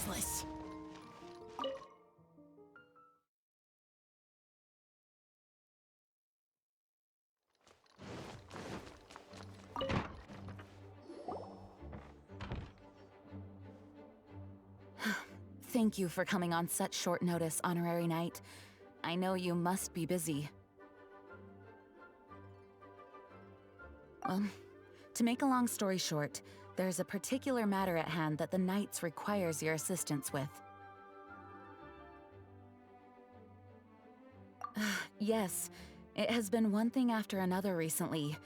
useless. Thank you for coming on such short notice, Honorary Knight. I know you must be busy. Well, to make a long story short, there's a particular matter at hand that the Knights requires your assistance with. Yes, it has been one thing after another recently.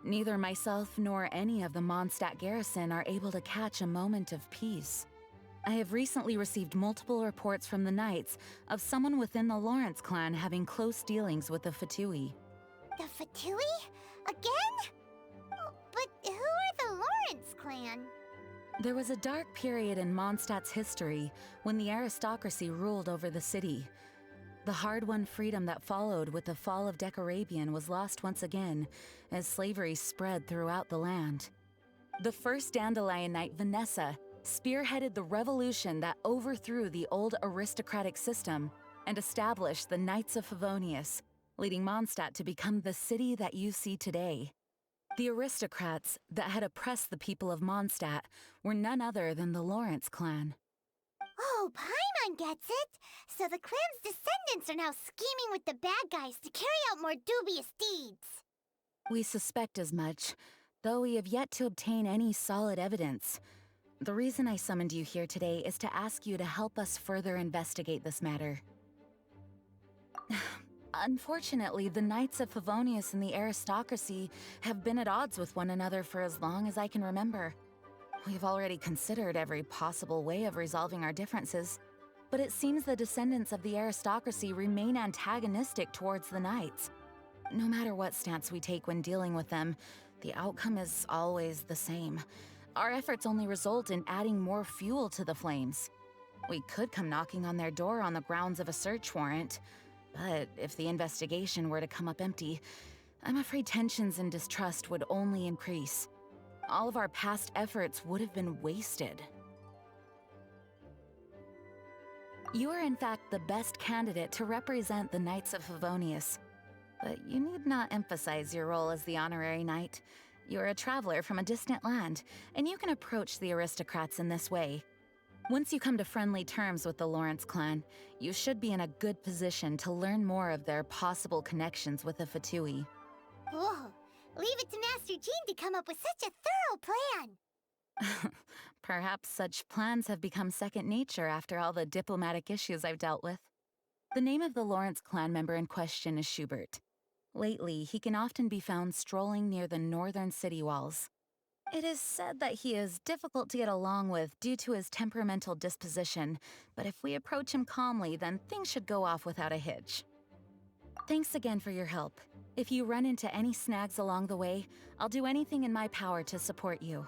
Neither myself nor any of the Mondstadt garrison are able to catch a moment of peace. I have recently received multiple reports from the Knights of someone within the Lawrence clan having close dealings with the Fatui. The Fatui? Again? Oh, but who are the Lawrence clan? There was a dark period in Mondstadt's history when the aristocracy ruled over the city. The hard-won freedom that followed with the fall of Decarabian was lost once again as slavery spread throughout the land. The first Dandelion Knight, Vanessa, spearheaded the revolution that overthrew the old aristocratic system and established the Knights of Favonius, leading Mondstadt to become the city that you see today. The aristocrats that had oppressed the people of Mondstadt were none other than the Lawrence clan. Oh, Paimon gets it! So the clan's descendants are now scheming with the bad guys to carry out more dubious deeds. We suspect as much, though we have yet to obtain any solid evidence. The reason I summoned you here today is to ask you to help us further investigate this matter. Unfortunately, the Knights of Favonius and the aristocracy have been at odds with one another for as long as I can remember. We've already considered every possible way of resolving our differences, but it seems the descendants of the aristocracy remain antagonistic towards the Knights. No matter what stance we take when dealing with them, the outcome is always the same. Our efforts only result in adding more fuel to the flames. We could come knocking on their door on the grounds of a search warrant, but if the investigation were to come up empty, I'm afraid tensions and distrust would only increase. All of our past efforts would have been wasted. You are in fact the best candidate to represent the Knights of Favonius, but you need not emphasize your role as the Honorary Knight. You're a traveler from a distant land, and you can approach the aristocrats in this way. Once you come to friendly terms with the Lawrence clan, you should be in a good position to learn more of their possible connections with the Fatui. Whoa, leave it to Master Jean to come up with such a thorough plan! Perhaps such plans have become second nature after all the diplomatic issues I've dealt with. The name of the Lawrence clan member in question is Schubert. Lately, he can often be found strolling near the northern city walls. It is said that he is difficult to get along with due to his temperamental disposition, but if we approach him calmly, then things should go off without a hitch. Thanks again for your help. If you run into any snags along the way, I'll do anything in my power to support you.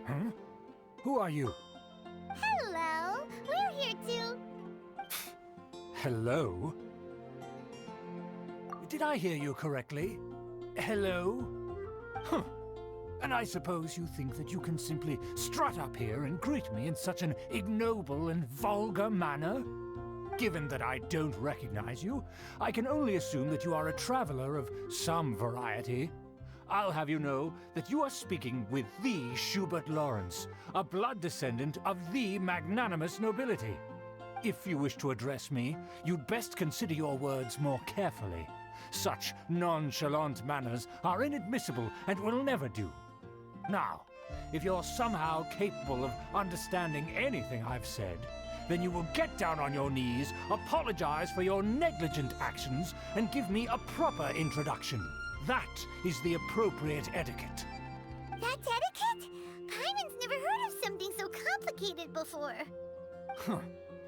Huh? Who are you? Hello! We're here to... Hello? Did I hear you correctly? Hello? Huh. And I suppose you think that you can simply strut up here and greet me in such an ignoble and vulgar manner? Given that I don't recognize you, I can only assume that you are a traveler of some variety. I'll have you know that you are speaking with the Schubert Lawrence, a blood descendant of the magnanimous nobility. If you wish to address me, you'd best consider your words more carefully. Such nonchalant manners are inadmissible and will never do. Now, If you're somehow capable of understanding anything I've said, then you will get down on your knees, apologize for your negligent actions, and give me a proper introduction. That is the appropriate etiquette. That's etiquette? Paimon's never heard of something so complicated before.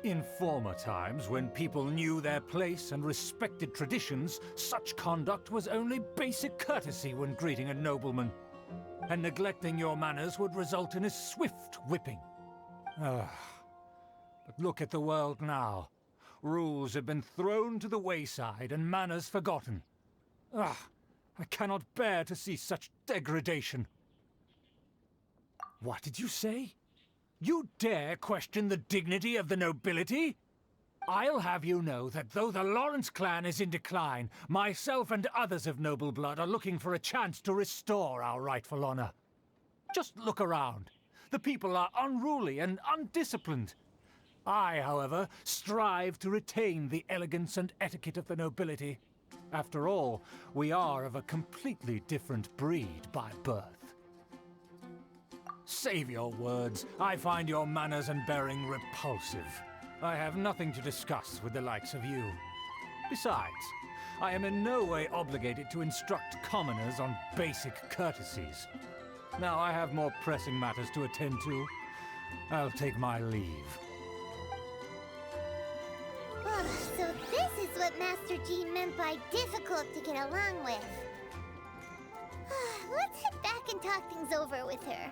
In former times, when people knew their place and respected traditions, such conduct was only basic courtesy when greeting a nobleman. And neglecting your manners would result in a swift whipping. But look at the world now. Rules have been thrown to the wayside and manners forgotten. I cannot bear to see such degradation. What did you say? You dare question the dignity of the nobility? I'll have you know that though the Lawrence clan is in decline, myself and others of noble blood are looking for a chance to restore our rightful honor. Just look around. The people are unruly and undisciplined. I, however, strive to retain the elegance and etiquette of the nobility. After all, we are of a completely different breed by birth. Save your words. I find your manners and bearing repulsive. I have nothing to discuss with the likes of you. Besides, I am in no way obligated to instruct commoners on basic courtesies. Now I have more pressing matters to attend to. I'll take my leave. So this is what Master Jean meant by difficult to get along with. Let's head back and talk things over with her.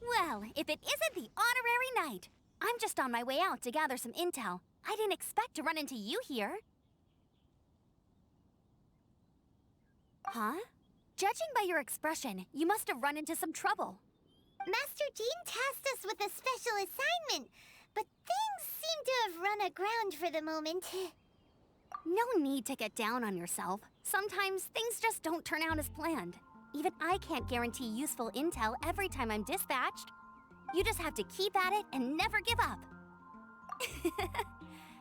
Well, if it isn't the honorary knight. I'm just on my way out to gather some intel. I didn't expect to run into you here. Huh? Judging by your expression, you must have run into some trouble. Master Jean tasked us with a special assignment, but things seem to have run aground for the moment. No need to get down on yourself. Sometimes things just don't turn out as planned. Even I can't guarantee useful intel every time I'm dispatched. You just have to keep at it and never give up.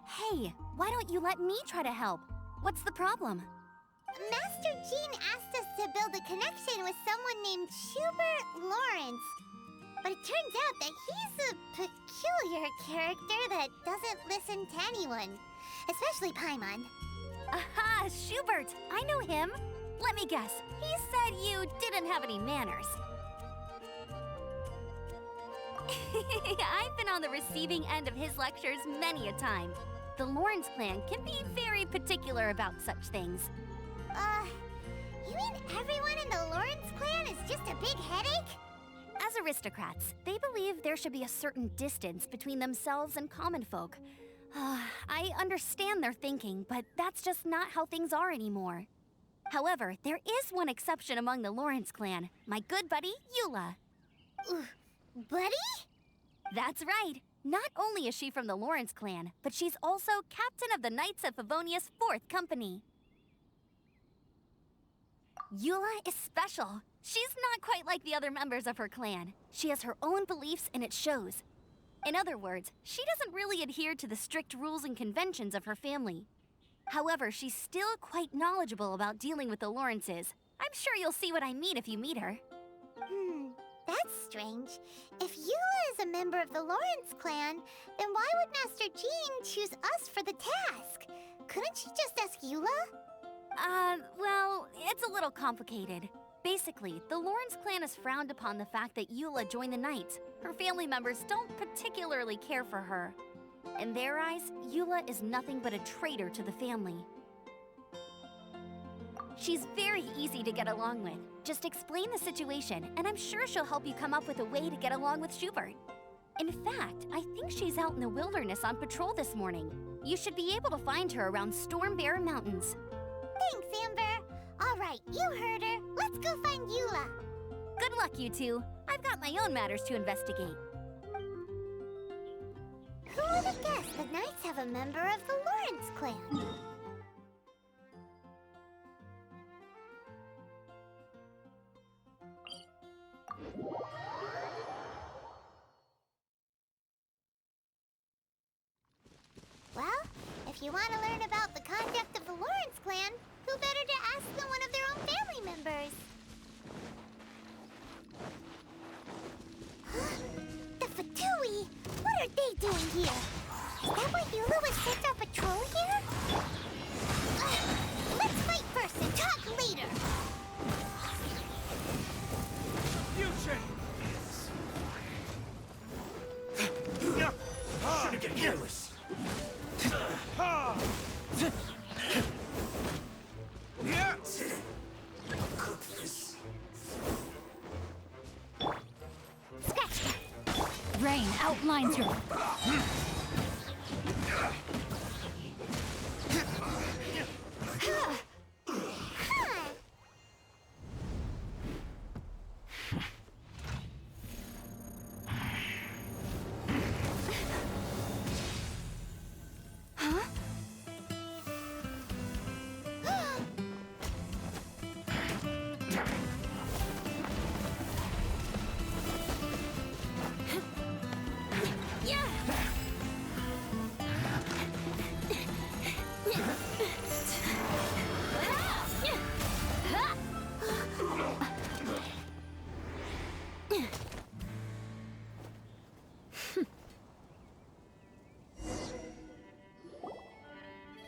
Hey, why don't you let me try to help? What's the problem? Master Jean asked us to build a connection with someone named Schubert Lawrence. But it turns out that he's a peculiar character that doesn't listen to anyone, especially Paimon. Aha, Schubert! I know him. Let me guess, he said you didn't have any manners. I've been on the receiving end of his lectures many a time. The Lawrence clan can be very particular about such things. You mean everyone in the Lawrence clan is just a big headache? As aristocrats, they believe there should be a certain distance between themselves and common folk. I understand their thinking, but that's just not how things are anymore. However, there is one exception among the Lawrence clan, my good buddy, Eula. Buddy? That's right. Not only is she from the Lawrence clan, but she's also captain of the Knights of Favonia's 4th Company. Eula is special. She's not quite like the other members of her clan. She has her own beliefs and it shows. In other words, she doesn't really adhere to the strict rules and conventions of her family. However, she's still quite knowledgeable about dealing with the Lawrences. I'm sure you'll see what I mean if you meet her. That's strange. If Eula is a member of the Lawrence clan, then why would Master Jean choose us for the task? Couldn't she just ask Eula? Well, it's a little complicated. Basically, the Lawrence clan has frowned upon the fact that Eula joined the Knights. Her family members don't particularly care for her. In their eyes, Eula is nothing but a traitor to the family. She's very easy to get along with. Just explain the situation, and I'm sure she'll help you come up with a way to get along with Schubert. In fact, I think she's out in the wilderness on patrol this morning. You should be able to find her around Storm Bear Mountains. Thanks, Amber. All right, you heard her. Let's go find Eula. Good luck, you two. I've got my own matters to investigate. Who would have guessed the Knights have a member of the Lawrence clan? Well, if you want to learn about the conduct of the Lawrence clan, who better to ask than one of their own family members? The Fatui! What are they doing here? Is that why Eula was sent our patrol here? Let's fight first and talk later! Future! Shouldn't get careless. Scratch that! Rain outlines your...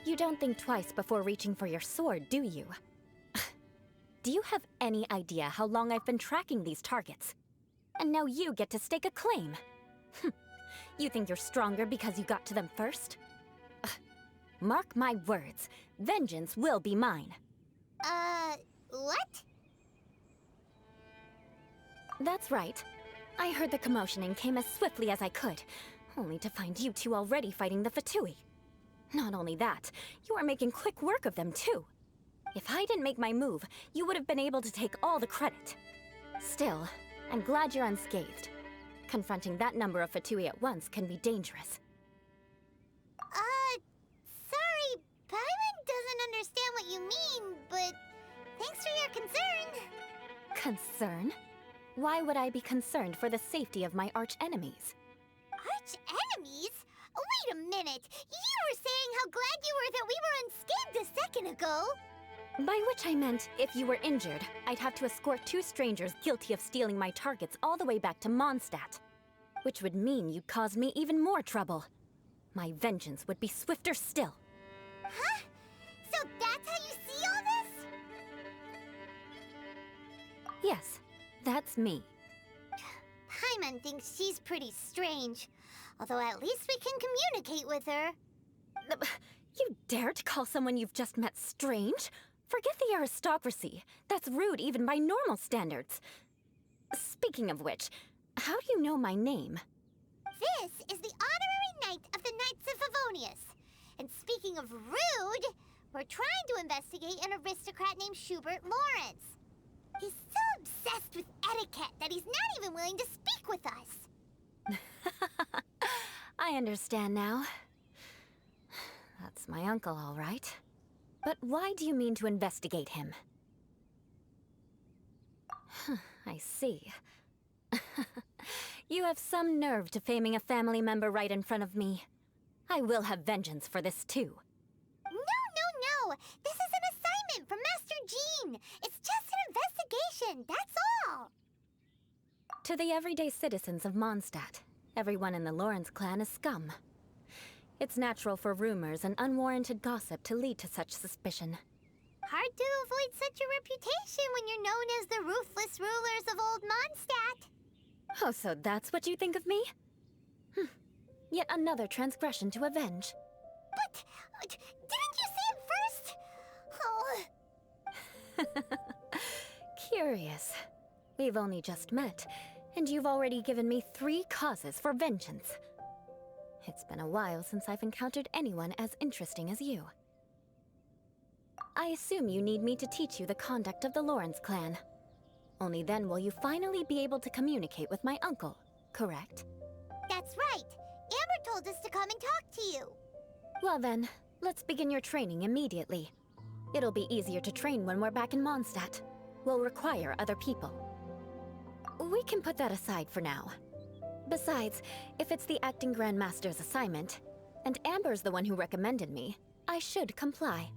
You don't think twice before reaching for your sword, do you? Do you have any idea how long I've been tracking these targets? And now you get to stake a claim. You think you're stronger because you got to them first? Mark my words, vengeance will be mine. What? That's right. I heard the commotion and came as swiftly as I could, only to find you two already fighting the Fatui. Not only that, you are making quick work of them too. If I didn't make my move, you would have been able to take all the credit. Still, I'm glad you're unscathed. Confronting that number of Fatui at once can be dangerous. Sorry, Paimon doesn't understand what you mean, but thanks for your concern. Concern? Why would I be concerned for the safety of my arch-enemies? Arch-enemies? Wait a minute! You were saying how glad you were that we were unscathed a second ago! By which I meant, if you were injured, I'd have to escort two strangers guilty of stealing my targets all the way back to Mondstadt. Which would mean you'd cause me even more trouble. My vengeance would be swifter still. Huh? So that's how you see all this? Yes, that's me. Paimon thinks she's pretty strange. Although at least we can communicate with her. You dare to call someone you've just met strange? Forget the aristocracy. That's rude even by normal standards. Speaking of which, how do you know my name? This is the honorary knight of the Knights of Favonius. And speaking of rude, we're trying to investigate an aristocrat named Schubert Lawrence. He's so obsessed with etiquette that he's not even willing to speak with us. I understand now. That's my uncle, all right. But why do you mean to investigate him? I see. You have some nerve defaming a family member right in front of me. I will have vengeance for this too. No! This is an assignment from Master Jean! It's just an investigation, that's all! To the everyday citizens of Mondstadt, everyone in the Lawrence clan is scum. It's natural for rumors and unwarranted gossip to lead to such suspicion. Hard to avoid such a reputation when you're known as the ruthless rulers of old Mondstadt. Oh, so that's what you think of me? Yet another transgression to avenge. But, didn't you say it first? Oh. Curious. We've only just met, and you've already given me 3 causes for vengeance. It's been a while since I've encountered anyone as interesting as you. I assume you need me to teach you the conduct of the Lawrence clan. Only then will you finally be able to communicate with my uncle, correct? That's right. Amber told us to come and talk to you. Well then, let's begin your training immediately. It'll be easier to train when we're back in Mondstadt. We'll require other people. We can put that aside for now. Besides, if it's the Acting Grandmaster's assignment, and Amber's the one who recommended me, I should comply.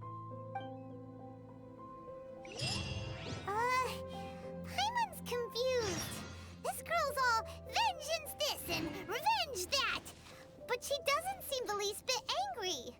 Paimon's confused. This girl's all vengeance this and revenge that. But she doesn't seem the least bit angry.